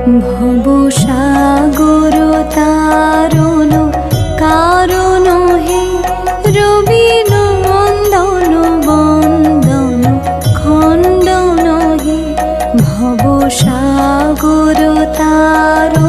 ভব সাগর তারণ কারণ হে রবি নন্দন বন্দন খণ্ডন হে ভব সাগর তারণ